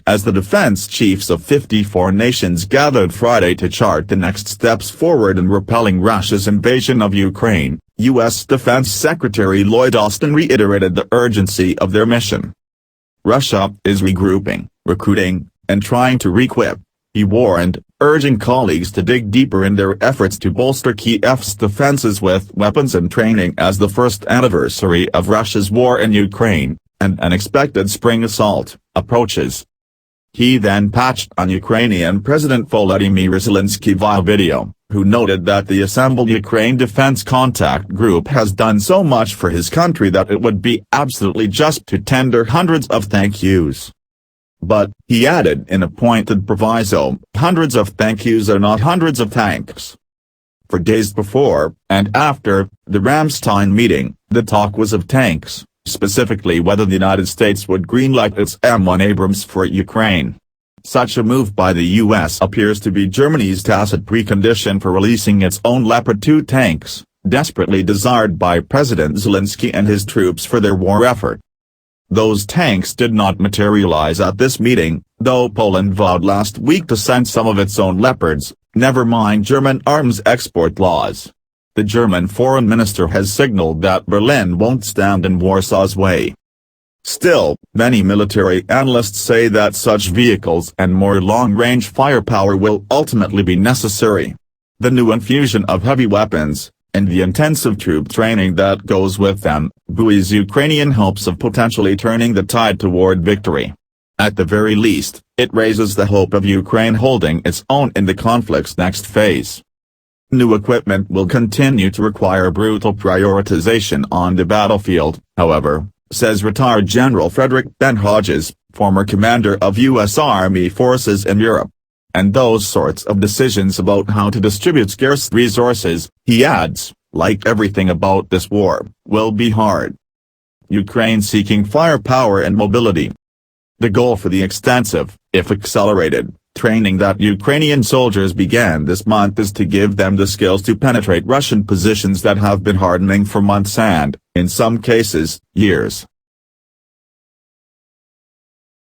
as the defense chiefs of 54 nations gathered Friday to chart the next steps forward in repelling Russia's invasion of Ukraine. U.S. Defense Secretary Lloyd Austin reiterated the urgency of their mission. Russia is regrouping, recruiting, and trying to reequip, he warned, urging colleagues to dig deeper in their efforts to bolster Kyiv's defenses with weapons and training as the first anniversary of Russia's war in Ukraine, and an expected spring assault, approaches. He then patched on Ukrainian President Volodymyr Zelensky via video, who noted that the assembled Ukraine Defense Contact Group has done so much for his country that it would be absolutely just to tender hundreds of thank yous. But, he added in a pointed proviso, hundreds of thank yous are not hundreds of thanks. For days before, and after, the Ramstein meeting, the talk was of tanks, specifically whether the United States would greenlight its M1 Abrams for Ukraine. Such a move by the U.S. appears to be Germany's tacit precondition for releasing its own Leopard 2 tanks, desperately desired by President Zelensky and his troops for their war effort. Those tanks did not materialize at this meeting, though Poland vowed last week to send some of its own Leopards, never mind German arms export laws. The German foreign minister has signaled that Berlin won't stand in Warsaw's way. Still, many military analysts say that such vehicles and more long-range firepower will ultimately be necessary. The new infusion of heavy weapons, and the intensive troop training that goes with them, buoys Ukrainian hopes of potentially turning the tide toward victory. At the very least, it raises the hope of Ukraine holding its own in the conflict's next phase. New equipment will continue to require brutal prioritization on the battlefield, however, says retired General Frederick Ben Hodges, former commander of U.S. Army forces in Europe. And those sorts of decisions about how to distribute scarce resources, he adds, like everything about this war, will be hard. Ukraine seeking firepower and mobility. The goal for the extensive, if accelerated, training that Ukrainian soldiers began this month is to give them the skills to penetrate Russian positions that have been hardening for months and, in some cases, years.